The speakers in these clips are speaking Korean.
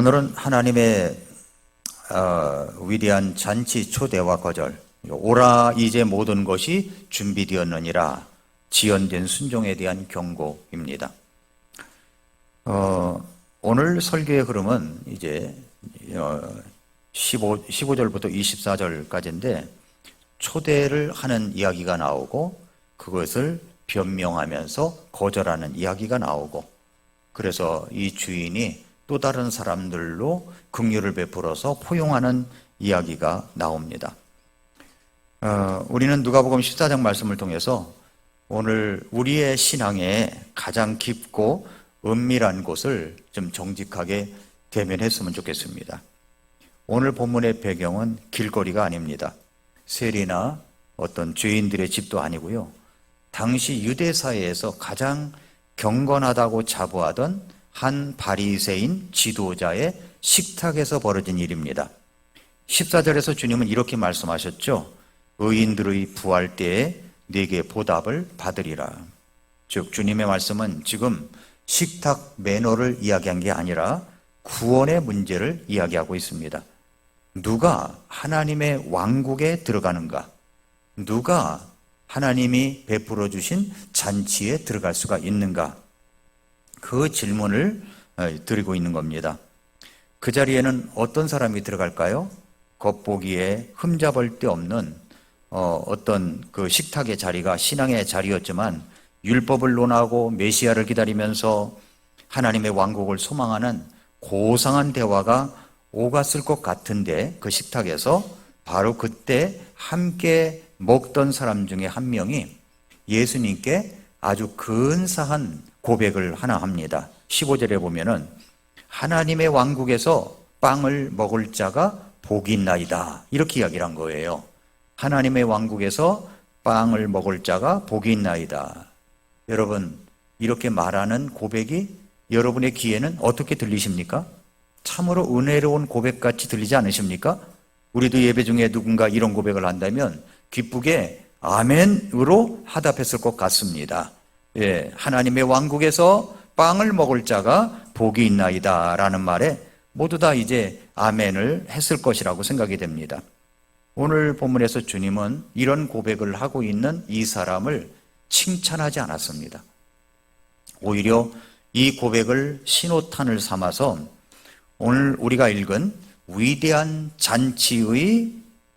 오늘은 하나님의 위대한 잔치 초대와 거절, 오라 이제 모든 것이 준비되었느니라, 지연된 순종에 대한 경고입니다. 오늘 설교의 흐름은 이제 15절부터 24절까지인데 초대를 하는 이야기가 나오고 그것을 변명하면서 거절하는 이야기가 나오고, 그래서 이 주인이 또 다른 사람들로 긍휼을 베풀어서 포용하는 이야기가 나옵니다. 우리는 누가복음 14장 말씀을 통해서 오늘 우리의 신앙에 가장 깊고 은밀한 곳을 좀 정직하게 대면했으면 좋겠습니다. 오늘 본문의 배경은 길거리가 아닙니다. 세리나 어떤 죄인들의 집도 아니고요. 당시 유대 사회에서 가장 경건하다고 자부하던 한 바리새인 지도자의 식탁에서 벌어진 일입니다. 14절에서 주님은 이렇게 말씀하셨죠. 의인들의 부활 때에 네게 보답을 받으리라. 즉 주님의 말씀은 지금 식탁 매너를 이야기한 게 아니라 구원의 문제를 이야기하고 있습니다. 누가 하나님의 왕국에 들어가는가? 누가 하나님이 베풀어 주신 잔치에 들어갈 수가 있는가? 그 질문을 드리고 있는 겁니다. 그 자리에는 어떤 사람이 들어갈까요? 겉보기에 흠잡을 데 없는 어떤 그 식탁의 자리가 신앙의 자리였지만 율법을 논하고 메시아를 기다리면서 하나님의 왕국을 소망하는 고상한 대화가 오갔을 것 같은데, 그 식탁에서 바로 그때 함께 먹던 사람 중에 한 명이 예수님께 아주 근사한 고백을 하나 합니다. 15절에 보면은 하나님의 왕국에서 빵을 먹을 자가 복이 있나이다, 이렇게 이야기를 한 거예요. 하나님의 왕국에서 빵을 먹을 자가 복이 있나이다. 여러분, 이렇게 말하는 고백이 여러분의 귀에는 어떻게 들리십니까? 참으로 은혜로운 고백같이 들리지 않으십니까? 우리도 예배 중에 누군가 이런 고백을 한다면 기쁘게 아멘으로 하답했을 것 같습니다. 예, 하나님의 왕국에서 빵을 먹을 자가 복이 있나이다 라는 말에 모두 다 이제 아멘을 했을 것이라고 생각이 됩니다. 오늘 본문에서 주님은 이런 고백을 하고 있는 이 사람을 칭찬하지 않았습니다. 오히려 이 고백을 신호탄을 삼아서 오늘 우리가 읽은 위대한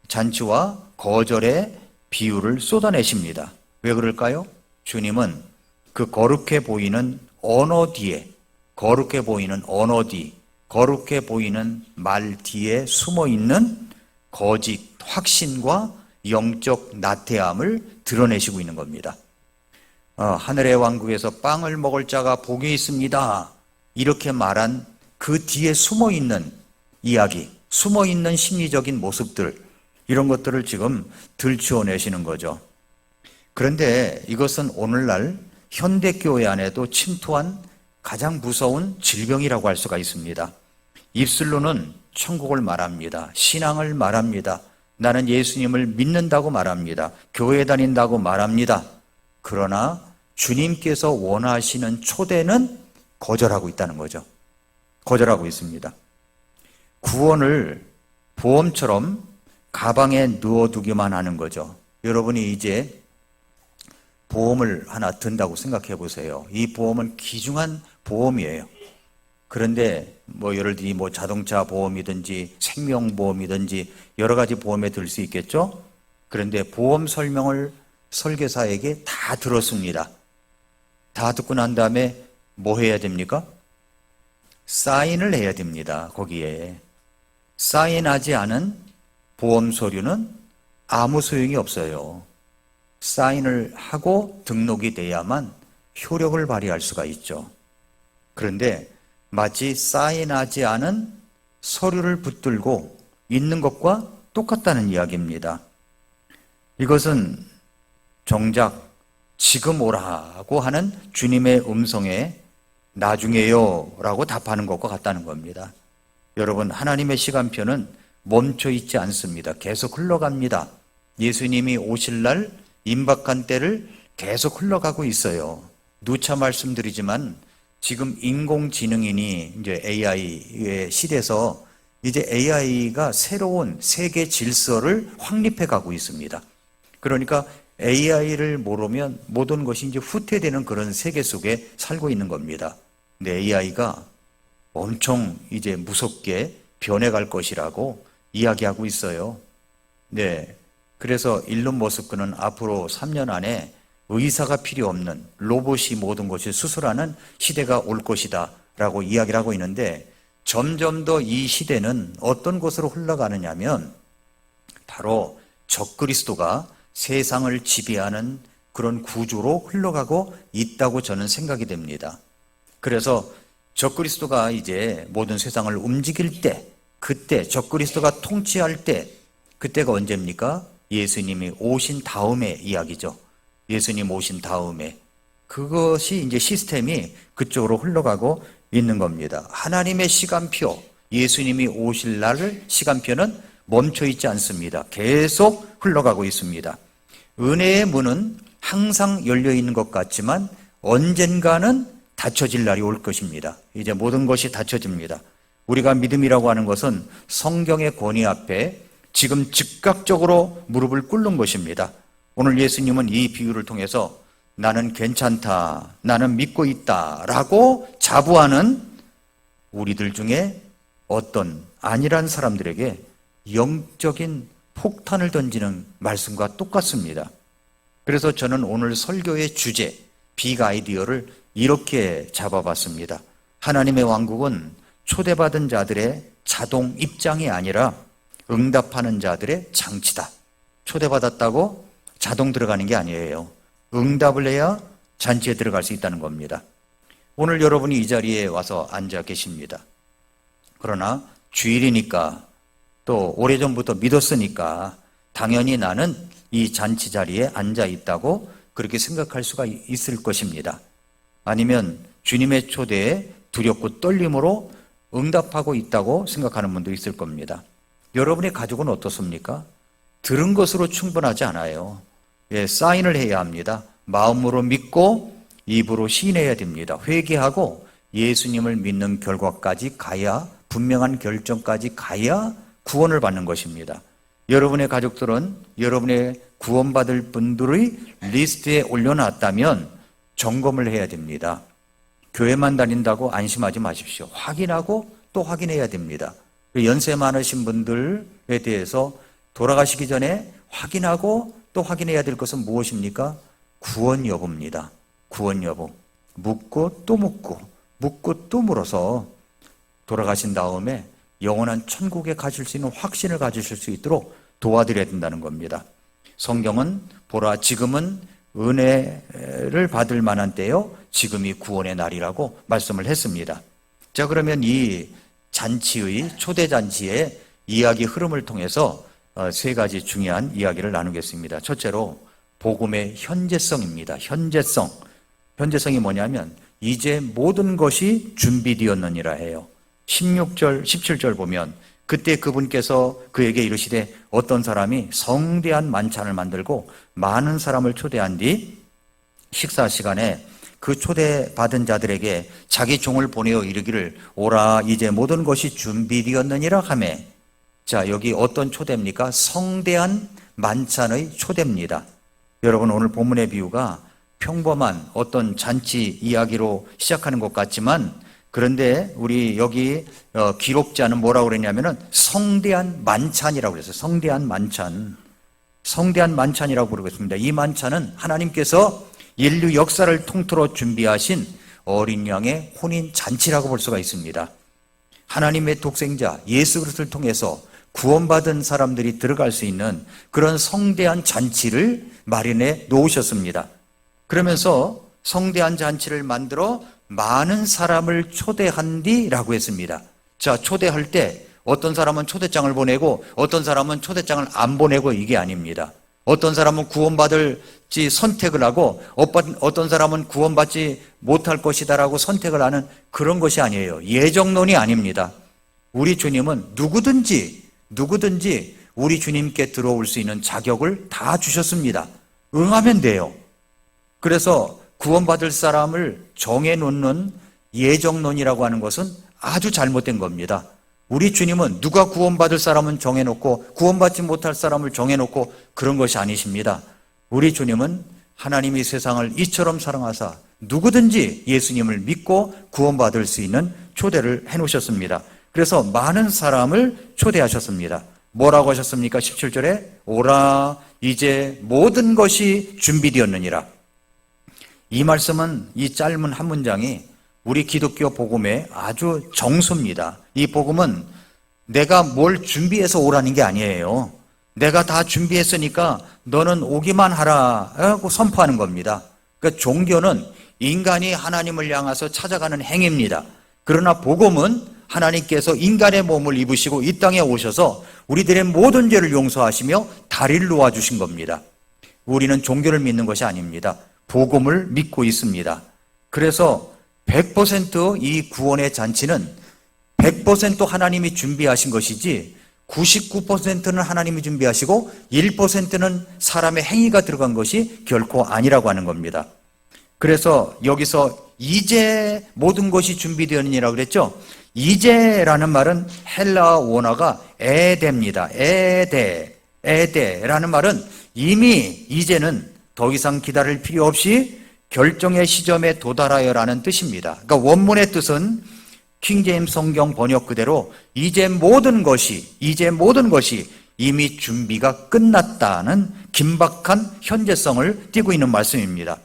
잔치와 거절의 비유를 쏟아내십니다. 왜 그럴까요? 주님은 그 거룩해 보이는 언어 뒤에, 거룩해 보이는 말 뒤에 숨어 있는 거짓 확신과 영적 나태함을 드러내시고 있는 겁니다. 하늘의 왕국에서 빵을 먹을 자가 복이 있습니다, 이렇게 말한 그 뒤에 숨어 있는 이야기, 숨어 있는 심리적인 모습들, 이런 것들을 지금 들추어내시는 거죠. 그런데 이것은 오늘날 현대교회 안에도 침투한 가장 무서운 질병이라고 할 수가 있습니다. 입술로는 천국을 말합니다. 신앙을 말합니다. 나는 예수님을 믿는다고 말합니다. 교회 다닌다고 말합니다. 그러나 주님께서 원하시는 초대는 거절하고 있다는 거죠. 거절하고 있습니다. 구원을 보험처럼 가방에 넣어두기만 하는 거죠. 여러분이 이제 보험을 하나 든다고 생각해 보세요. 이 보험은 귀중한 보험이에요. 그런데 예를 들어 자동차 보험이든지 생명보험이든지 여러 가지 보험에 들 수 있겠죠? 그런데 보험 설명을 설계사에게 다 들었습니다. 다 듣고 난 다음에 뭐 해야 됩니까? 사인을 해야 됩니다. 거기에 사인하지 않은 보험 서류는 아무 소용이 없어요. 사인을 하고 등록이 돼야만 효력을 발휘할 수가 있죠. 그런데 마치 사인하지 않은 서류를 붙들고 있는 것과 똑같다는 이야기입니다. 이것은 정작 지금 오라고 하는 주님의 음성에 나중에요 라고 답하는 것과 같다는 겁니다. 여러분, 하나님의 시간표는 멈춰 있지 않습니다. 계속 흘러갑니다. 예수님이 오실 날 임박한 때를 계속 흘러가고 있어요. 누차 말씀드리지만 지금 인공지능이니 이제 AI의 시대에서 이제 AI가 새로운 세계 질서를 확립해 가고 있습니다. 그러니까 AI를 모르면 모든 것이 이제 후퇴되는 그런 세계 속에 살고 있는 겁니다. 근데 AI가 엄청 이제 무섭게 변해갈 것이라고 이야기하고 있어요. 네. 그래서 일론 머스크는 앞으로 3년 안에 의사가 필요 없는 로봇이 모든 것을 수술하는 시대가 올 것이다 라고 이야기를 하고 있는데, 점점 더 이 시대는 어떤 곳으로 흘러가느냐 하면 바로 적그리스도가 세상을 지배하는 그런 구조로 흘러가고 있다고 저는 생각이 됩니다. 그래서 적그리스도가 이제 모든 세상을 움직일 때, 그때 적그리스도가 통치할 때, 그때가 언제입니까? 예수님이 오신 다음의 이야기죠. 예수님 오신 다음에. 그것이 이제 시스템이 그쪽으로 흘러가고 있는 겁니다. 하나님의 시간표, 예수님이 오실 날을 시간표는 멈춰 있지 않습니다. 계속 흘러가고 있습니다. 은혜의 문은 항상 열려 있는 것 같지만 언젠가는 닫혀질 날이 올 것입니다. 이제 모든 것이 닫혀집니다. 우리가 믿음이라고 하는 것은 성경의 권위 앞에 지금 즉각적으로 무릎을 꿇는 것입니다. 오늘 예수님은 이 비유를 통해서 나는 괜찮다, 나는 믿고 있다 라고 자부하는 우리들 중에 어떤 아니란 사람들에게 영적인 폭탄을 던지는 말씀과 똑같습니다. 그래서 저는 오늘 설교의 주제, 빅 아이디어를 이렇게 잡아봤습니다. 하나님의 왕국은 초대받은 자들의 자동 입장이 아니라 응답하는 자들의 장치다. 초대받았다고 자동 들어가는 게 아니에요. 응답을 해야 잔치에 들어갈 수 있다는 겁니다. 오늘 여러분이 이 자리에 와서 앉아 계십니다. 그러나 주일이니까 또 오래전부터 믿었으니까 당연히 나는 이 잔치 자리에 앉아 있다고 그렇게 생각할 수가 있을 것입니다. 아니면 주님의 초대에 두렵고 떨림으로 응답하고 있다고 생각하는 분도 있을 겁니다. 여러분의 가족은 어떻습니까? 들은 것으로 충분하지 않아요. 사인을 해야 합니다. 마음으로 믿고 입으로 시인해야 됩니다. 회개하고 예수님을 믿는 결과까지 가야, 분명한 결정까지 가야 구원을 받는 것입니다. 여러분의 가족들은 여러분의 구원받을 분들의 리스트에 올려놨다면 점검을 해야 됩니다. 교회만 다닌다고 안심하지 마십시오. 확인하고 또 확인해야 됩니다. 연세 많으신 분들에 대해서 돌아가시기 전에 확인하고 또 확인해야 될 것은 무엇입니까? 구원 여부입니다. 구원 여부. 묻고 또 묻고 묻고 또 물어서 돌아가신 다음에 영원한 천국에 가실 수 있는 확신을 가지실 수 있도록 도와드려야 된다는 겁니다. 성경은 보라 지금은 은혜를 받을 만한 때요 지금이 구원의 날이라고 말씀을 했습니다. 자, 그러면 이 잔치의 초대 잔치의 이야기 흐름을 통해서 세 가지 중요한 이야기를 나누겠습니다. 첫째로 복음의 현재성입니다. 현재성. 현재성이 뭐냐면 이제 모든 것이 준비되었느니라 해요. 16절, 17절 보면 그때 그분께서 그에게 이르시되 어떤 사람이 성대한 만찬을 만들고 많은 사람을 초대한 뒤 식사 시간에 그 초대받은 자들에게 자기 종을 보내어 이르기를 오라 이제 모든 것이 준비되었느니라 하매. 자, 여기 어떤 초대입니까? 성대한 만찬의 초대입니다. 여러분, 오늘 본문의 비유가 평범한 어떤 잔치 이야기로 시작하는 것 같지만 그런데 우리 여기 기록자는 뭐라고 그랬냐면은 성대한 만찬이라고 그랬어요. 성대한 만찬. 성대한 만찬이라고 부르겠습니다. 이 만찬은 하나님께서 인류 역사를 통틀어 준비하신 어린 양의 혼인 잔치라고 볼 수가 있습니다. 하나님의 독생자 예수 그리스도를 통해서 구원받은 사람들이 들어갈 수 있는 그런 성대한 잔치를 마련해 놓으셨습니다. 그러면서 성대한 잔치를 만들어 많은 사람을 초대한 뒤라고 했습니다. 자, 초대할 때 어떤 사람은 초대장을 보내고 어떤 사람은 초대장을 안 보내고 이게 아닙니다. 어떤 사람은 구원받을지 선택을 하고 어떤 사람은 구원받지 못할 것이다라고 선택을 하는 그런 것이 아니에요. 예정론이 아닙니다. 우리 주님은 누구든지 우리 주님께 들어올 수 있는 자격을 다 주셨습니다. 응하면 돼요. 그래서 구원받을 사람을 정해놓는 예정론이라고 하는 것은 아주 잘못된 겁니다. 우리 주님은 누가 구원받을 사람은 정해놓고 구원받지 못할 사람을 정해놓고 그런 것이 아니십니다. 우리 주님은 하나님이 세상을 이처럼 사랑하사 누구든지 예수님을 믿고 구원받을 수 있는 초대를 해놓으셨습니다. 그래서 많은 사람을 초대하셨습니다. 뭐라고 하셨습니까? 17절에 오라 이제 모든 것이 준비되었느니라. 이 말씀은, 이 짧은 한 문장이 우리 기독교 복음의 아주 정수입니다. 이 복음은 내가 뭘 준비해서 오라는 게 아니에요. 내가 다 준비했으니까 너는 오기만 하라고 선포하는 겁니다. 그러니까 종교는 인간이 하나님을 향해서 찾아가는 행위입니다. 그러나 복음은 하나님께서 인간의 몸을 입으시고 이 땅에 오셔서 우리들의 모든 죄를 용서하시며 다리를 놓아주신 겁니다. 우리는 종교를 믿는 것이 아닙니다. 복음을 믿고 있습니다. 그래서 100% 구원의 잔치는 100% 하나님이 준비하신 것이지 99%는 하나님이 준비하시고 1%는 사람의 행위가 들어간 것이 결코 아니라고 하는 겁니다. 그래서 여기서 이제 모든 것이 준비되었느니라고 그랬죠. 이제라는 말은 헬라어 원어가 에데입니다. 에데라는 말은 이미 이제는 더 이상 기다릴 필요 없이 결정의 시점에 도달하여라는 뜻입니다. 그러니까 원문의 뜻은 킹제임스 성경 번역 그대로 이제 모든 것이 이미 준비가 끝났다는 긴박한 현재성을 띠고 있는 말씀입니다.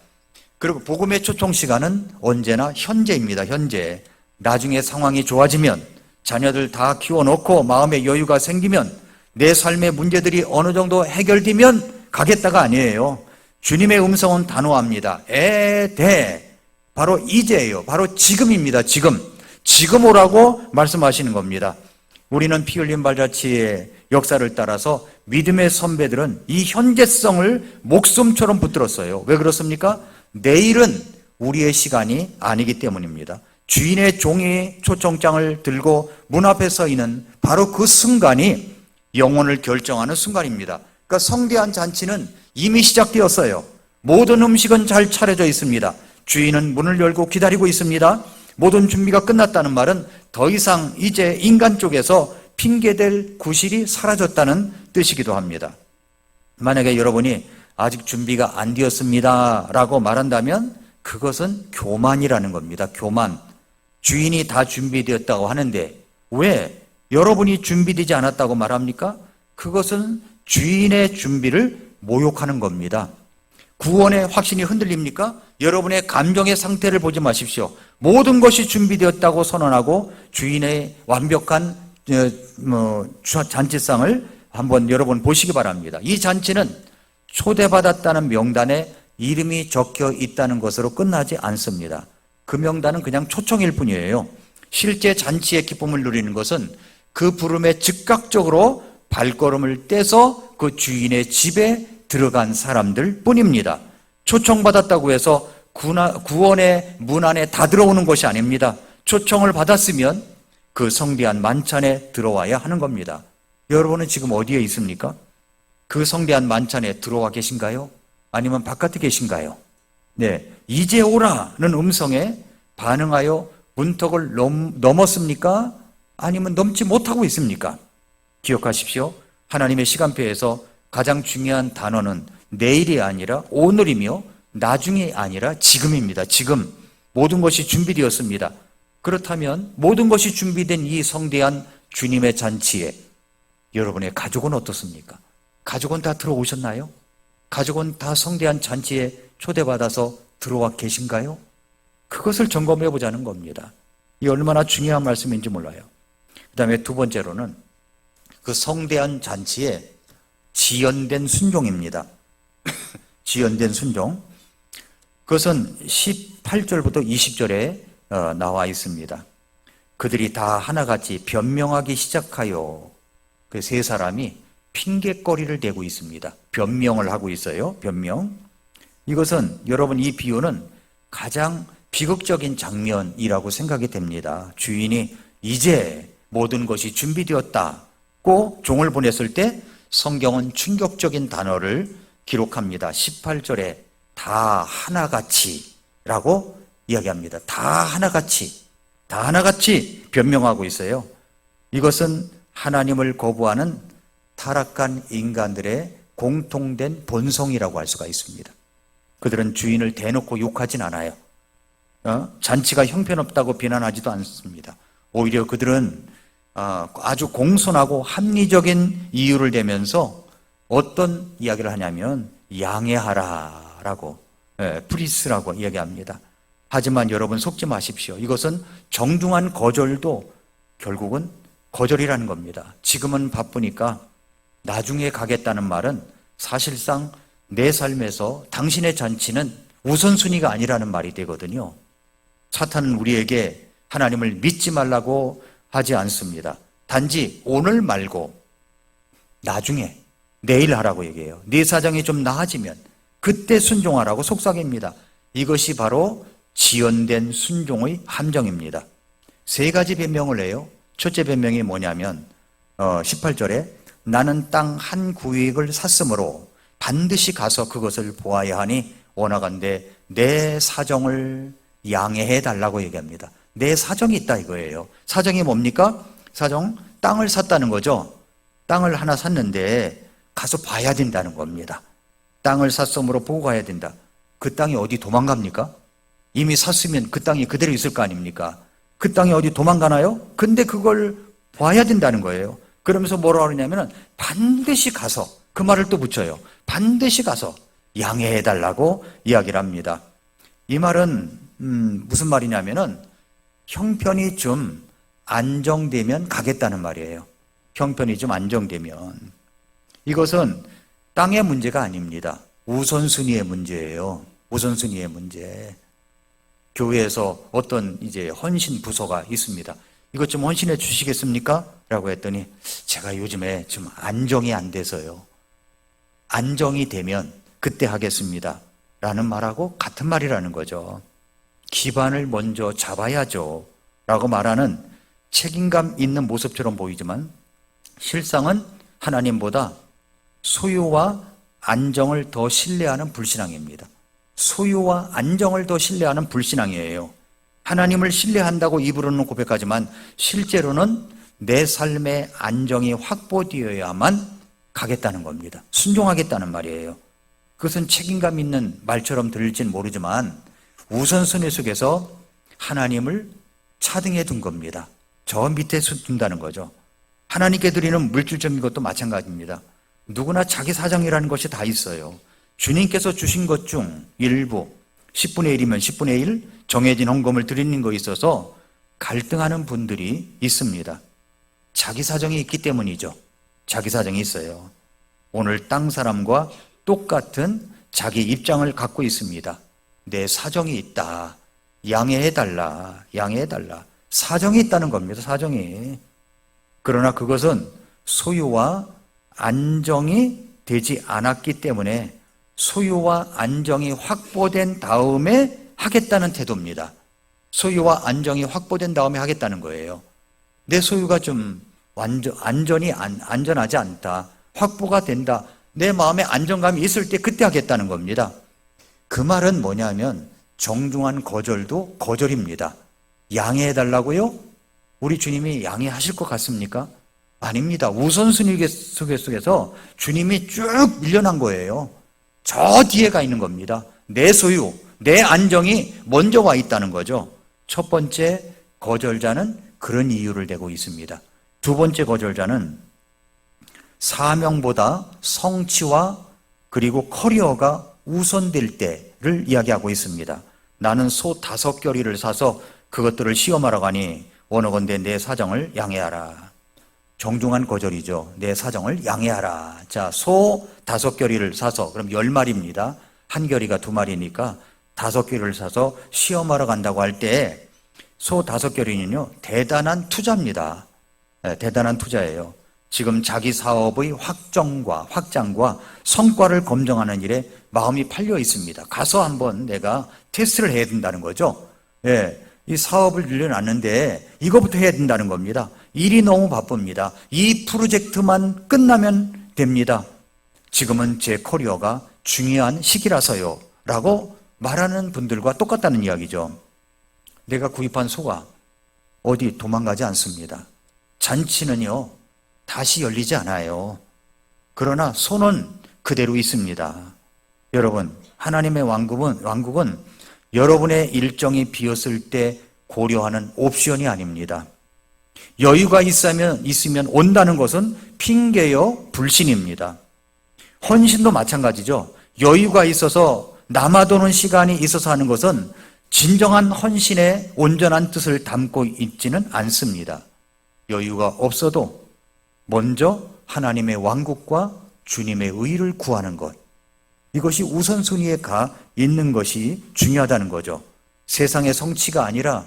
그리고 복음의 초청 시간은 언제나 현재입니다. 현재. 나중에 상황이 좋아지면, 자녀들 다 키워놓고 마음의 여유가 생기면, 내 삶의 문제들이 어느 정도 해결되면 가겠다가 아니에요. 주님의 음성은 단호합니다. 에데, 바로 이제예요. 바로 지금입니다. 지금 오라고 말씀하시는 겁니다. 우리는 피 흘린 발자취의 역사를 따라서 믿음의 선배들은 이 현재성을 목숨처럼 붙들었어요. 왜 그렇습니까? 내일은 우리의 시간이 아니기 때문입니다. 주인의 종이 초청장을 들고 문 앞에 서 있는 바로 그 순간이 영혼을 결정하는 순간입니다. 그러니까 성대한 잔치는 이미 시작되었어요. 모든 음식은 잘 차려져 있습니다. 주인은 문을 열고 기다리고 있습니다. 모든 준비가 끝났다는 말은 더 이상 이제 인간 쪽에서 핑계댈 구실이 사라졌다는 뜻이기도 합니다. 만약에 여러분이 아직 준비가 안 되었습니다 라고 말한다면 그것은 교만이라는 겁니다. 교만. 주인이 다 준비되었다고 하는데 왜 여러분이 준비되지 않았다고 말합니까? 그것은 주인의 준비를 모욕하는 겁니다. 구원의 확신이 흔들립니까? 여러분의 감정의 상태를 보지 마십시오. 모든 것이 준비되었다고 선언하고 주인의 완벽한 잔치상을 한번 여러분 보시기 바랍니다. 이 잔치는 초대받았다는 명단에 이름이 적혀 있다는 것으로 끝나지 않습니다. 그 명단은 그냥 초청일 뿐이에요. 실제 잔치의 기쁨을 누리는 것은 그 부름에 즉각적으로 발걸음을 떼서 그 주인의 집에 들어간 사람들 뿐입니다. 초청받았다고 해서 구원의 문 안에 다 들어오는 것이 아닙니다. 초청을 받았으면 그 성대한 만찬에 들어와야 하는 겁니다. 여러분은 지금 어디에 있습니까? 그 성대한 만찬에 들어와 계신가요? 아니면 바깥에 계신가요? 네, 이제 오라는 음성에 반응하여 문턱을 넘었습니까? 아니면 넘지 못하고 있습니까? 기억하십시오. 하나님의 시간표에서 가장 중요한 단어는 내일이 아니라 오늘이며 나중이 아니라 지금입니다. 지금 모든 것이 준비되었습니다. 그렇다면 모든 것이 준비된 이 성대한 주님의 잔치에 여러분의 가족은 어떻습니까? 가족은 다 들어오셨나요? 가족은 다 성대한 잔치에 초대받아서 들어와 계신가요? 그것을 점검해 보자는 겁니다. 이 얼마나 중요한 말씀인지 몰라요. 그 다음에 두 번째로는 그 성대한 잔치에 지연된 순종입니다. 지연된 순종. 그것은 18절부터 20절에 나와 있습니다. 그들이 다 하나같이 변명하기 시작하여 그 세 사람이 핑계거리를 대고 있습니다. 변명을 하고 있어요. 변명. 이것은 여러분 이 비유는 가장 비극적인 장면이라고 생각이 됩니다. 주인이 이제 모든 것이 준비되었다고 종을 보냈을 때 성경은 충격적인 단어를 기록합니다. 18절에 다 하나같이 라고 이야기합니다. 다 하나같이. 다 하나같이 변명하고 있어요. 이것은 하나님을 거부하는 타락한 인간들의 공통된 본성이라고 할 수가 있습니다. 그들은 주인을 대놓고 욕하진 않아요. 잔치가 형편없다고 비난하지도 않습니다. 오히려 그들은 아주 공손하고 합리적인 이유를 대면서 어떤 이야기를 하냐면 양해하라라고, 프리스라고 이야기합니다. 하지만 여러분 속지 마십시오. 이것은 정중한 거절도 결국은 거절이라는 겁니다. 지금은 바쁘니까 나중에 가겠다는 말은 사실상 내 삶에서 당신의 잔치는 우선순위가 아니라는 말이 되거든요. 사탄은 우리에게 하나님을 믿지 말라고 하지 않습니다. 단지 오늘 말고 나중에, 내일 하라고 얘기해요. 네 사정이 좀 나아지면 그때 순종하라고 속삭입니다. 이것이 바로 지연된 순종의 함정입니다. 세 가지 변명을 해요. 첫째 변명이 뭐냐면 18절에 나는 땅 한 구획을 샀으므로 반드시 가서 그것을 보아야 하니 원하건대 내 사정을 양해해 달라고 얘기합니다. 내 사정이 있다 이거예요. 사정이 뭡니까? 사정, 땅을 샀다는 거죠. 땅을 하나 샀는데 가서 봐야 된다는 겁니다. 땅을 샀으므로 보고 가야 된다. 그 땅이 어디 도망갑니까? 이미 샀으면 그 땅이 그대로 있을 거 아닙니까? 그 땅이 어디 도망가나요? 근데 그걸 봐야 된다는 거예요. 그러면서 뭐라고 그러냐면 반드시 가서, 그 말을 또 붙여요. 반드시 가서 양해해 달라고 이야기를 합니다. 이 말은 무슨 말이냐면은 형편이 좀 안정되면 가겠다는 말이에요. 형편이 좀 안정되면. 이것은 땅의 문제가 아닙니다. 우선순위의 문제예요. 우선순위의 문제. 교회에서 어떤 이제 헌신 부서가 있습니다. 이것 좀 헌신해 주시겠습니까? 라고 했더니 제가 요즘에 좀 안정이 안 돼서요. 안정이 되면 그때 하겠습니다. 라는 말하고 같은 말이라는 거죠. 기반을 먼저 잡아야죠. 라고 말하는 책임감 있는 모습처럼 보이지만 실상은 하나님보다 소유와 안정을 더 신뢰하는 불신앙입니다. 소유와 안정을 더 신뢰하는 불신앙이에요. 하나님을 신뢰한다고 입으로는 고백하지만 실제로는 내 삶의 안정이 확보되어야만 가겠다는 겁니다. 순종하겠다는 말이에요. 그것은 책임감 있는 말처럼 들릴진 모르지만 우선순위 속에서 하나님을 차등해 둔 겁니다. 저 밑에 둔다는 거죠. 하나님께 드리는 물질적인 것도 마찬가지입니다. 누구나 자기 사정이라는 것이 다 있어요. 주님께서 주신 것 중 일부 10분의 1이면 10분의 1 정해진 헌금을 드리는 거 있어서 갈등하는 분들이 있습니다. 자기 사정이 있기 때문이죠. 자기 사정이 있어요. 오늘 땅 사람과 똑같은 자기 입장을 갖고 있습니다. 내 사정이 있다. 양해해달라. 양해해달라. 사정이 있다는 겁니다. 사정이. 그러나 그것은 소유와 안정이 되지 않았기 때문에 소유와 안정이 확보된 다음에 하겠다는 태도입니다. 소유와 안정이 확보된 다음에 하겠다는 거예요. 내 소유가 좀 안전하지 않다. 확보가 된다. 내 마음에 안정감이 있을 때 그때 하겠다는 겁니다. 그 말은 뭐냐면 정중한 거절도 거절입니다. 양해해달라고요? 우리 주님이 양해하실 것 같습니까? 아닙니다. 우선순위 속에서 주님이 쭉 밀려난 거예요. 저 뒤에가 있는 겁니다. 내 소유, 내 안정이 먼저 와 있다는 거죠. 첫 번째 거절자는 그런 이유를 대고 있습니다. 두 번째 거절자는 사명보다 성취와 그리고 커리어가 우선될 때를 이야기하고 있습니다. 나는 소 5겨리를 사서 그것들을 시험하러 가니 원하건대 내 사정을 양해하라. 정중한 거절이죠. 내 사정을 양해하라. 자, 소 5겨리를 사서, 그럼 10마리입니다. 한 겨리가 2마리니까 5겨리를 사서 시험하러 간다고 할 때 소 5겨리는요, 대단한 투자입니다. 네, 대단한 투자예요. 지금 자기 사업의 확장과 성과를 검증하는 일에 마음이 팔려 있습니다. 가서 한번 내가 테스트를 해야 된다는 거죠. 예, 이 사업을 늘려놨는데 이거부터 해야 된다는 겁니다. 일이 너무 바쁩니다. 이 프로젝트만 끝나면 됩니다. 지금은 제 커리어가 중요한 시기라서요. 라고 말하는 분들과 똑같다는 이야기죠. 내가 구입한 소가 어디 도망가지 않습니다. 잔치는요, 다시 열리지 않아요. 그러나 손은 그대로 있습니다. 여러분, 하나님의 왕국은 여러분의 일정이 비었을 때 고려하는 옵션이 아닙니다. 여유가 있으면 온다는 것은 핑계요 불신입니다. 헌신도 마찬가지죠. 여유가 있어서 남아도는 시간이 있어서 하는 것은 진정한 헌신의 온전한 뜻을 담고 있지는 않습니다. 여유가 없어도 먼저 하나님의 왕국과 주님의 의를 구하는 것, 이것이 우선순위에 가 있는 것이 중요하다는 거죠. 세상의 성취가 아니라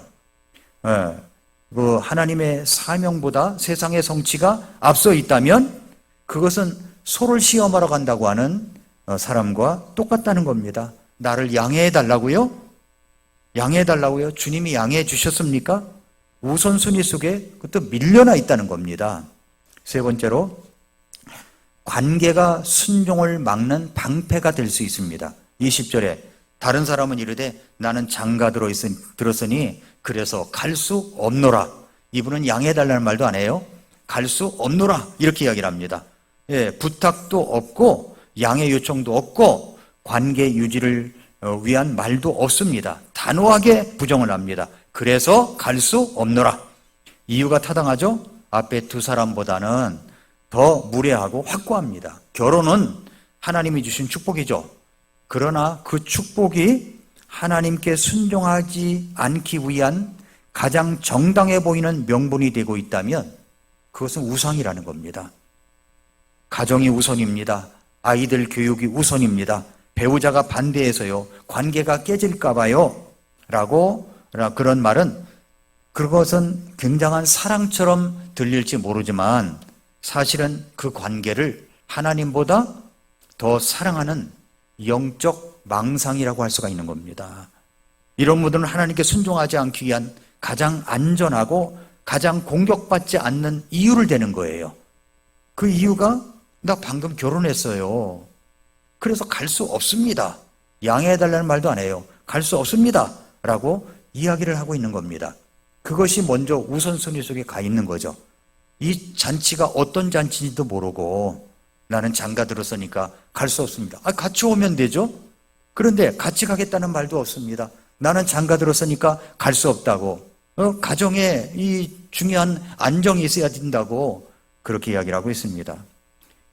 하나님의 사명보다 세상의 성취가 앞서 있다면 그것은 소를 시험하러 간다고 하는 사람과 똑같다는 겁니다. 나를 양해해 달라고요? 양해해 달라고요? 주님이 양해해 주셨습니까? 우선순위 속에 그것도 밀려나 있다는 겁니다. 세 번째로, 관계가 순종을 막는 방패가 될 수 있습니다. 20절에 다른 사람은 이르되 나는 장가 들었으니 그래서 갈 수 없노라. 이분은 양해해달라는 말도 안 해요. 갈 수 없노라 이렇게 이야기를 합니다. 부탁도 없고 양해 요청도 없고 관계 유지를 위한 말도 없습니다. 단호하게 부정을 합니다. 그래서 갈 수 없노라. 이유가 타당하죠? 앞에 두 사람보다는 더 무례하고 확고합니다. 결혼은 하나님이 주신 축복이죠. 그러나 그 축복이 하나님께 순종하지 않기 위한 가장 정당해 보이는 명분이 되고 있다면 그것은 우상이라는 겁니다. 가정이 우선입니다. 아이들 교육이 우선입니다. 배우자가 반대해서요, 관계가 깨질까 봐요 라고 그런 말은, 그것은 굉장한 사랑처럼 들릴지 모르지만 사실은 그 관계를 하나님보다 더 사랑하는 영적 망상이라고 할 수가 있는 겁니다. 이런 분들은 하나님께 순종하지 않기 위한 가장 안전하고 가장 공격받지 않는 이유를 대는 거예요. 그 이유가 나 방금 결혼했어요. 그래서 갈 수 없습니다. 양해해달라는 말도 안 해요. 갈 수 없습니다 라고 이야기를 하고 있는 겁니다. 그것이 먼저 우선순위 속에 가 있는 거죠. 이 잔치가 어떤 잔치인지도 모르고 나는 장가 들었으니까 갈 수 없습니다. 같이 오면 되죠? 그런데 같이 가겠다는 말도 없습니다. 나는 장가 들었으니까 갈 수 없다고, 가정에 이 중요한 안정이 있어야 된다고 그렇게 이야기를 하고 있습니다.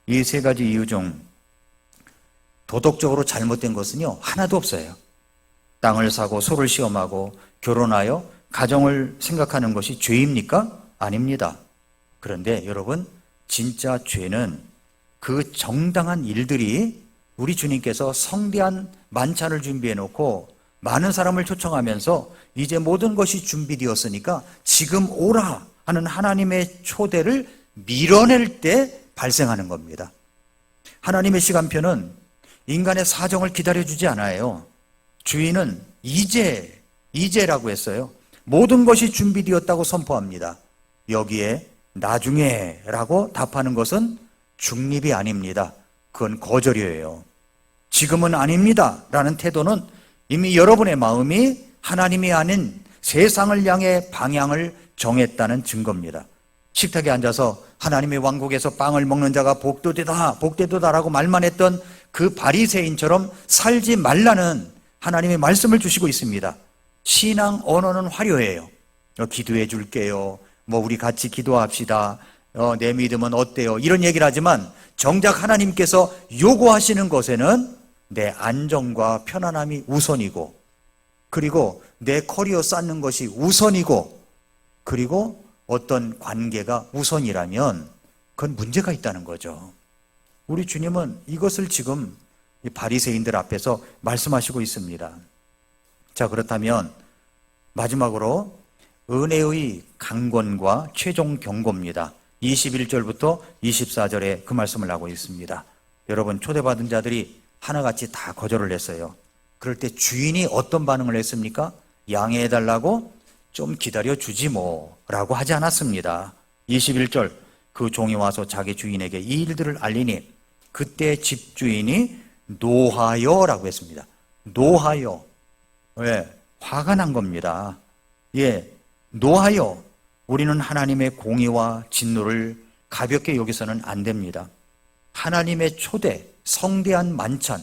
이 세 가지 이유 중 도덕적으로 잘못된 것은요 하나도 없어요. 땅을 사고 소를 시험하고 결혼하여 가정을 생각하는 것이 죄입니까? 아닙니다. 그런데 여러분, 진짜 죄는 그 정당한 일들이, 우리 주님께서 성대한 만찬을 준비해 놓고 많은 사람을 초청하면서 이제 모든 것이 준비되었으니까 지금 오라 하는 하나님의 초대를 밀어낼 때 발생하는 겁니다. 하나님의 시간표는 인간의 사정을 기다려주지 않아요. 주인은 이제라고 했어요. 모든 것이 준비되었다고 선포합니다. 여기에 나중에 라고 답하는 것은 중립이 아닙니다. 그건 거절이에요. 지금은 아닙니다 라는 태도는 이미 여러분의 마음이 하나님이 아닌 세상을 향해 방향을 정했다는 증거입니다. 식탁에 앉아서 하나님의 왕국에서 빵을 먹는 자가 복되도다라고 말만 했던 그 바리새인처럼 살지 말라는 하나님의 말씀을 주시고 있습니다. 신앙 언어는 화려해요. 기도해 줄게요. 우리 같이 기도합시다. 내 믿음은 어때요? 이런 얘기를 하지만 정작 하나님께서 요구하시는 것에는 내 안정과 편안함이 우선이고, 그리고 내 커리어 쌓는 것이 우선이고, 그리고 어떤 관계가 우선이라면 그건 문제가 있다는 거죠. 우리 주님은 이것을 지금 이 바리새인들 앞에서 말씀하시고 있습니다. 자, 그렇다면 마지막으로 은혜의 강권과 최종 경고입니다. 21절부터 24절에 그 말씀을 하고 있습니다. 여러분, 초대받은 자들이 하나같이 다 거절을 했어요. 그럴 때 주인이 어떤 반응을 했습니까? 양해해달라고 좀 기다려주지 라고 하지 않았습니다. 21절, 그 종이 와서 자기 주인에게 이 일들을 알리니 그때 집주인이 노하여라고 했습니다. 노하여. 왜? 화가 난 겁니다. 노하여. 우리는 하나님의 공의와 진노를 가볍게 여기서는 안 됩니다. 하나님의 초대, 성대한 만찬,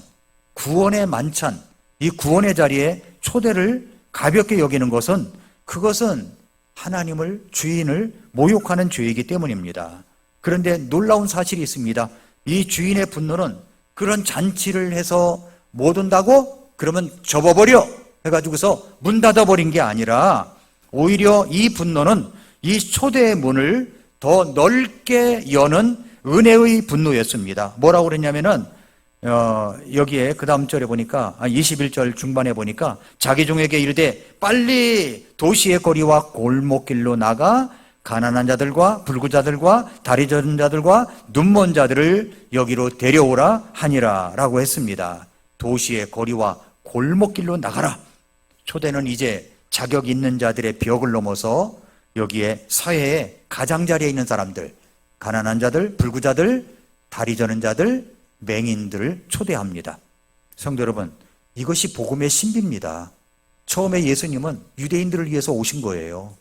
구원의 만찬, 이 구원의 자리에 초대를 가볍게 여기는 것은 그것은 하나님을, 주인을 모욕하는 죄이기 때문입니다. 그런데 놀라운 사실이 있습니다. 이 주인의 분노는 그런 잔치를 해서 못 온다고? 그러면 접어버려! 해가지고서 문 닫아버린 게 아니라 오히려 이 분노는 이 초대의 문을 더 넓게 여는 은혜의 분노였습니다. 뭐라고 그랬냐면은 여기에 그 다음 절에 보니까 21절 중반에 보니까 자기 종에게 이르되 빨리 도시의 거리와 골목길로 나가 가난한 자들과 불구자들과 다리 저린 자들과 눈먼 자들을 여기로 데려오라 하니라 라고 했습니다. 도시의 거리와 골목길로 나가라. 초대는 이제 자격 있는 자들의 벽을 넘어서 여기에 사회의 가장자리에 있는 사람들, 가난한 자들, 불구자들, 다리 저는 자들, 맹인들을 초대합니다. 성도 여러분, 이것이 복음의 신비입니다. 처음에 예수님은 유대인들을 위해서 오신 거예요.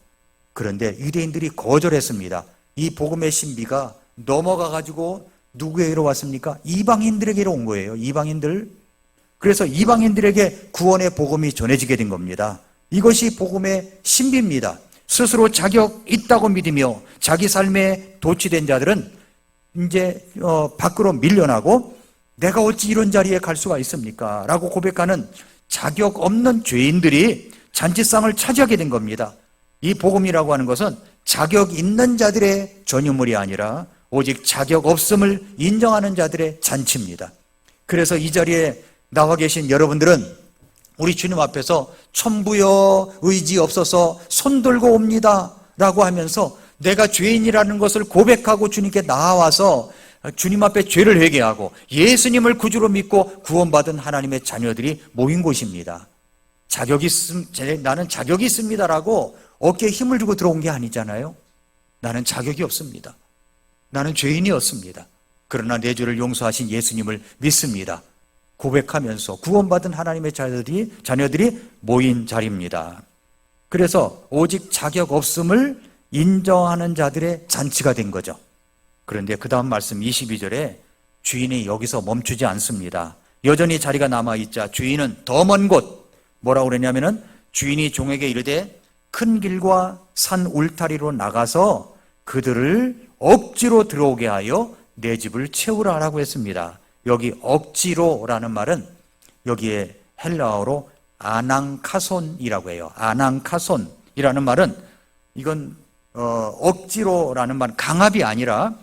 그런데 유대인들이 거절했습니다. 이 복음의 신비가 넘어가가지고 누구에게로 왔습니까? 이방인들에게로 온 거예요. 이방인들. 그래서 이방인들에게 구원의 복음이 전해지게 된 겁니다. 이것이 복음의 신비입니다. 스스로 자격 있다고 믿으며 자기 삶에 도취된 자들은 이제 밖으로 밀려나고 내가 어찌 이런 자리에 갈 수가 있습니까? 라고 고백하는 자격 없는 죄인들이 잔치상을 차지하게 된 겁니다. 이 복음이라고 하는 것은 자격 있는 자들의 전유물이 아니라 오직 자격 없음을 인정하는 자들의 잔치입니다. 그래서 이 자리에 나와 계신 여러분들은 우리 주님 앞에서 천부여 의지 없어서 손 들고 옵니다 라고 하면서 내가 죄인이라는 것을 고백하고 주님께 나와서 주님 앞에 죄를 회개하고 예수님을 구주로 믿고 구원받은 하나님의 자녀들이 모인 곳입니다. 나는 자격이 있습니다라고 어깨에 힘을 주고 들어온 게 아니잖아요. 나는 자격이 없습니다. 나는 죄인이었습니다. 그러나 내 죄를 용서하신 예수님을 믿습니다. 고백하면서 구원받은 하나님의 자녀들이 모인 자리입니다. 그래서 오직 자격 없음을 인정하는 자들의 잔치가 된 거죠. 그런데 그 다음 말씀 22절에 주인이 여기서 멈추지 않습니다. 여전히 자리가 남아있자 주인은 더 먼 곳, 뭐라고 그랬냐면은 주인이 종에게 이르되 큰 길과 산 울타리로 나가서 그들을 억지로 들어오게 하여 내 집을 채우라라고 했습니다. 여기 억지로라는 말은 여기에 헬라어로 아낭카손이라고 해요. 아낭카손이라는 말은 이건 억지로라는 말, 강압이 아니라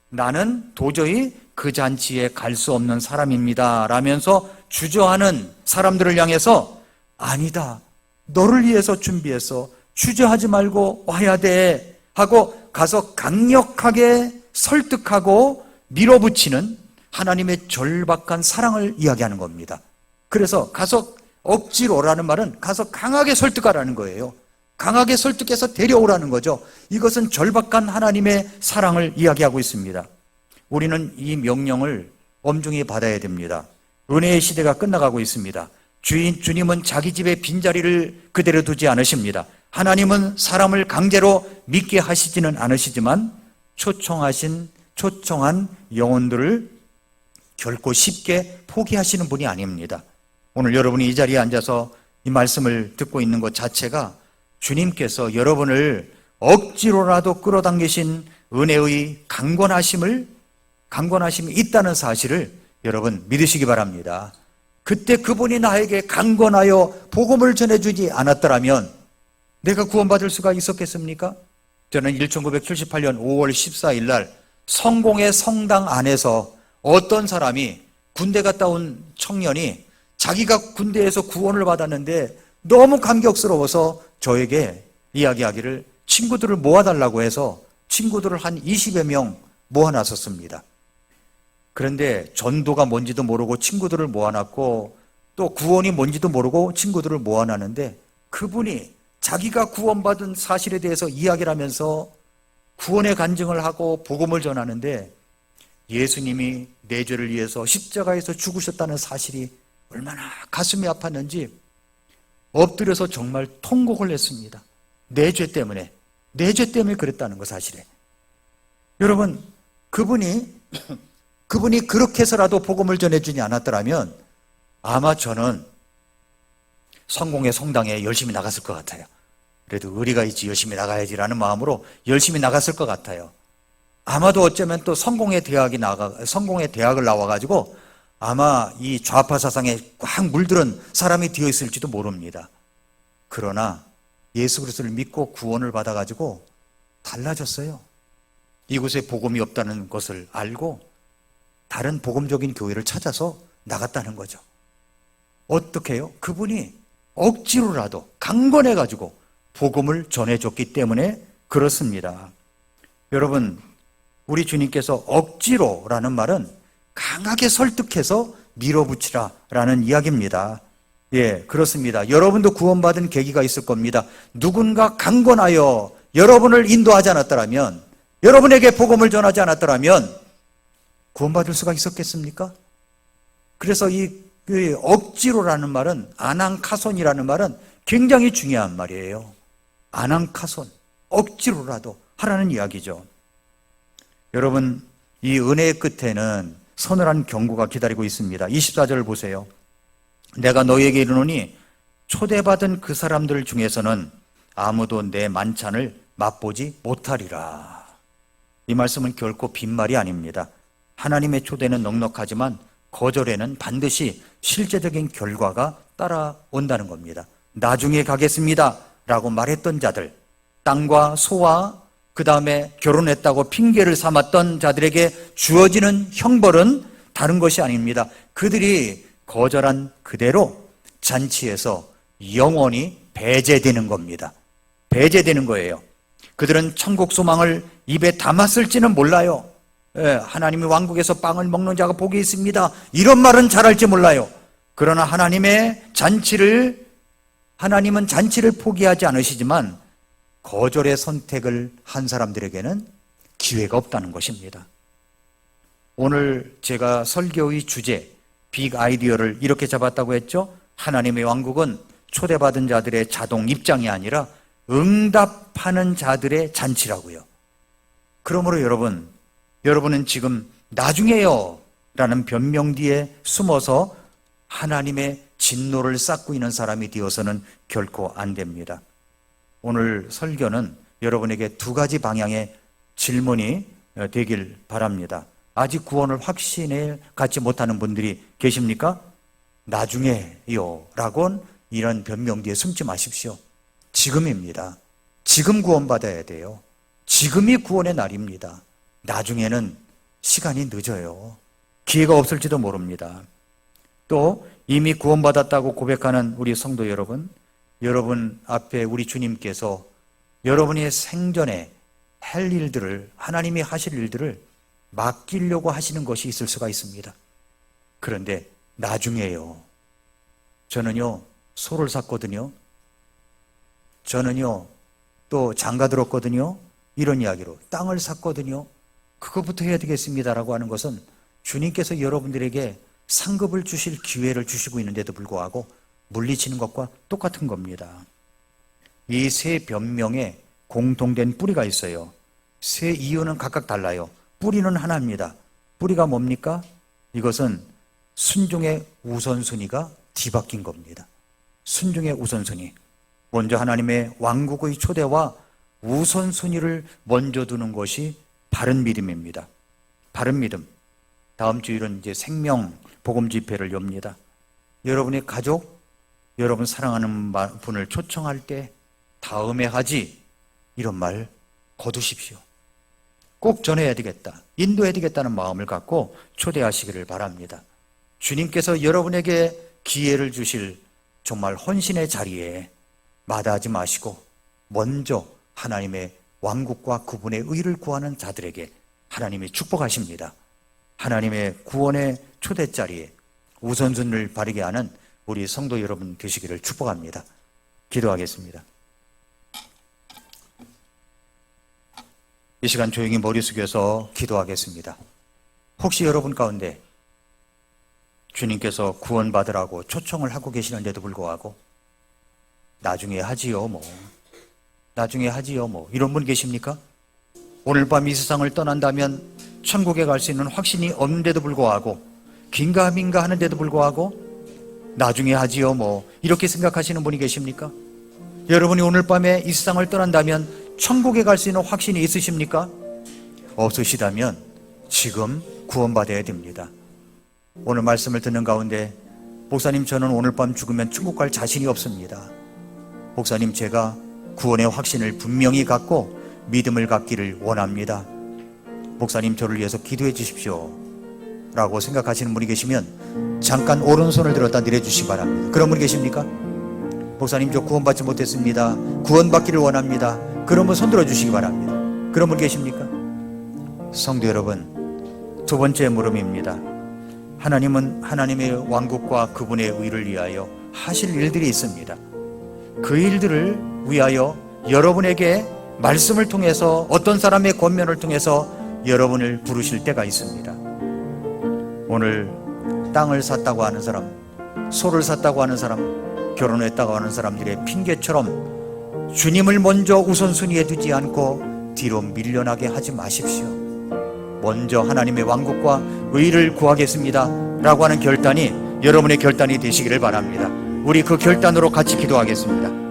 나는 도저히 그 잔치에 갈 수 없는 사람입니다 라면서 주저하는 사람들을 향해서 아니다, 너를 위해서 준비해서 주저하지 말고 와야 돼 하고 가서 강력하게 설득하고 밀어붙이는 하나님의 절박한 사랑을 이야기하는 겁니다. 그래서 가서 억지로라는 말은 가서 강하게 설득하라는 거예요. 강하게 설득해서 데려오라는 거죠. 이것은 절박한 하나님의 사랑을 이야기하고 있습니다. 우리는 이 명령을 엄중히 받아야 됩니다. 은혜의 시대가 끝나가고 있습니다. 주님은 자기 집의 빈자리를 그대로 두지 않으십니다. 하나님은 사람을 강제로 믿게 하시지는 않으시지만 초청한 영혼들을 결코 쉽게 포기하시는 분이 아닙니다. 오늘 여러분이 이 자리에 앉아서 이 말씀을 듣고 있는 것 자체가 주님께서 여러분을 억지로라도 끌어당기신 은혜의 강권하심이 있다는 사실을 여러분 믿으시기 바랍니다. 그때 그분이 나에게 강권하여 복음을 전해주지 않았더라면 내가 구원받을 수가 있었겠습니까? 저는 1978년 5월 14일 날 성공의 성당 안에서 어떤 사람이 군대 갔다 온 청년이 자기가 군대에서 구원을 받았는데 너무 감격스러워서 저에게 이야기하기를 친구들을 모아달라고 해서 친구들을 한 20여 명 모아놨었습니다. 그런데 전도가 뭔지도 모르고 친구들을 모아놨고 또 구원이 뭔지도 모르고 친구들을 모아놨는데 그분이 자기가 구원받은 사실에 대해서 이야기를 하면서 구원의 간증을 하고 복음을 전하는데 예수님이 내 죄를 위해서 십자가에서 죽으셨다는 사실이 얼마나 가슴이 아팠는지 엎드려서 정말 통곡을 했습니다. 내 죄 때문에 내 죄 때문에 그랬다는 거 사실에. 여러분, 그분이 그렇게 해서라도 복음을 전해주지 않았더라면 아마 저는 성공의 성당에 열심히 나갔을 것 같아요. 그래도 의리가 있지 열심히 나가야지라는 마음으로 열심히 나갔을 것 같아요. 아마도 어쩌면 또 성공의 대학을 나와가지고 아마 이 좌파 사상에 꽉 물들은 사람이 되어 있을지도 모릅니다. 그러나 예수 그리스도를 믿고 구원을 받아가지고 달라졌어요. 이곳에 복음이 없다는 것을 알고 다른 복음적인 교회를 찾아서 나갔다는 거죠. 어떻게 해요? 그분이 억지로라도 강권해가지고 복음을 전해줬기 때문에 그렇습니다. 여러분, 우리 주님께서 억지로라는 말은 강하게 설득해서 밀어붙이라라는 이야기입니다. 예, 그렇습니다. 여러분도 구원받은 계기가 있을 겁니다. 누군가 강권하여 여러분을 인도하지 않았더라면, 여러분에게 복음을 전하지 않았더라면 구원받을 수가 있었겠습니까? 그래서 이 억지로라는 말은, 아낭카손이라는 말은 굉장히 중요한 말이에요. 아낭카손, 억지로라도 하라는 이야기죠. 여러분, 이 은혜의 끝에는 서늘한 경고가 기다리고 있습니다. 24절을 보세요. 내가 너희에게 이르노니 초대받은 그 사람들 중에서는 아무도 내 만찬을 맛보지 못하리라. 이 말씀은 결코 빈말이 아닙니다. 하나님의 초대는 넉넉하지만 거절에는 반드시 실제적인 결과가 따라온다는 겁니다. 나중에 가겠습니다 라고 말했던 자들, 땅과 소와 그 다음에 결혼했다고 핑계를 삼았던 자들에게 주어지는 형벌은 다른 것이 아닙니다. 그들이 거절한 그대로 잔치에서 영원히 배제되는 겁니다. 배제되는 거예요. 그들은 천국 소망을 입에 담았을지는 몰라요. 하나님의 왕국에서 빵을 먹는 자가 복이 있습니다, 이런 말은 잘할지 몰라요. 그러나 하나님은 잔치를 포기하지 않으시지만 거절의 선택을 한 사람들에게는 기회가 없다는 것입니다. 오늘 제가 설교의 주제, 빅 아이디어를 이렇게 잡았다고 했죠. 하나님의 왕국은 초대받은 자들의 자동 입장이 아니라 응답하는 자들의 잔치라고요. 그러므로 여러분은 지금 나중에요 라는 변명 뒤에 숨어서 하나님의 진노를 쌓고 있는 사람이 되어서는 결코 안 됩니다. 오늘 설교는 여러분에게 두 가지 방향의 질문이 되길 바랍니다. 아직 구원을 확신에 갖지 못하는 분들이 계십니까? 나중에요 라고는 이런 변명 뒤에 숨지 마십시오. 지금입니다. 지금 구원받아야 돼요. 지금이 구원의 날입니다. 나중에는 시간이 늦어요. 기회가 없을지도 모릅니다. 또 이미 구원받았다고 고백하는 우리 성도 여러분, 여러분 앞에 우리 주님께서 여러분의 생전에 할 일들을, 하나님이 하실 일들을 맡기려고 하시는 것이 있을 수가 있습니다. 그런데 나중에요. 저는요, 소를 샀거든요. 저는요, 또 장가 들었거든요. 이런 이야기로 땅을 샀거든요. 그것부터 해야 되겠습니다라고 하는 것은 주님께서 여러분들에게 상급을 주실 기회를 주시고 있는데도 불구하고 물리치는 것과 똑같은 겁니다. 이 세 변명에 공통된 뿌리가 있어요. 세 이유는 각각 달라요. 뿌리는 하나입니다. 뿌리가 뭡니까? 이것은 순종의 우선순위가 뒤바뀐 겁니다. 순종의 우선순위. 먼저 하나님의 왕국의 초대와 우선순위를 먼저 두는 것이 바른 믿음입니다. 바른 믿음. 다음 주일은 이제 생명 복음 집회를 엽니다. 여러분의 가족, 여러분 사랑하는 분을 초청할 때 다음에 하지, 이런 말 거두십시오. 꼭 전해야 되겠다, 인도해야 되겠다는 마음을 갖고 초대하시기를 바랍니다. 주님께서 여러분에게 기회를 주실 정말 헌신의 자리에 마다하지 마시고 먼저 하나님의 왕국과 그분의 의를 구하는 자들에게 하나님이 축복하십니다. 하나님의 구원의 초대 자리에 우선순위를 바르게 하는 우리 성도 여러분 되시기를 축복합니다. 기도하겠습니다. 이 시간 조용히 머리 숙여서 기도하겠습니다. 혹시 여러분 가운데 주님께서 구원받으라고 초청을 하고 계시는데도 불구하고 나중에 하지요, 나중에 하지요 뭐, 이런 분 계십니까? 오늘 밤 이 세상을 떠난다면 천국에 갈 수 있는 확신이 없는데도 불구하고, 긴가민가 하는데도 불구하고 나중에 하지요 뭐, 이렇게 생각하시는 분이 계십니까? 여러분이 오늘 밤에 이 세상을 떠난다면 천국에 갈 수 있는 확신이 있으십니까? 없으시다면 지금 구원받아야 됩니다. 오늘 말씀을 듣는 가운데, 목사님 저는 오늘 밤 죽으면 천국 갈 자신이 없습니다. 목사님 제가 구원의 확신을 분명히 갖고 믿음을 갖기를 원합니다. 목사님 저를 위해서 기도해 주십시오 라고 생각하시는 분이 계시면 잠깐 오른손을 들었다 내려주시기 바랍니다. 그런 분 계십니까? 목사님 저 구원받지 못했습니다, 구원받기를 원합니다. 그런 분 손 들어주시기 바랍니다. 그런 분 계십니까? 성도 여러분, 두 번째 물음입니다. 하나님은 하나님의 왕국과 그분의 의를 위하여 하실 일들이 있습니다. 그 일들을 위하여 여러분에게 말씀을 통해서, 어떤 사람의 권면을 통해서 여러분을 부르실 때가 있습니다. 오늘 땅을 샀다고 하는 사람, 소를 샀다고 하는 사람, 결혼했다고 하는 사람들의 핑계처럼 주님을 먼저 우선순위에 두지 않고 뒤로 밀려나게 하지 마십시오. 먼저 하나님의 왕국과 의를 구하겠습니다 라고 하는 결단이 여러분의 결단이 되시기를 바랍니다. 우리 그 결단으로 같이 기도하겠습니다.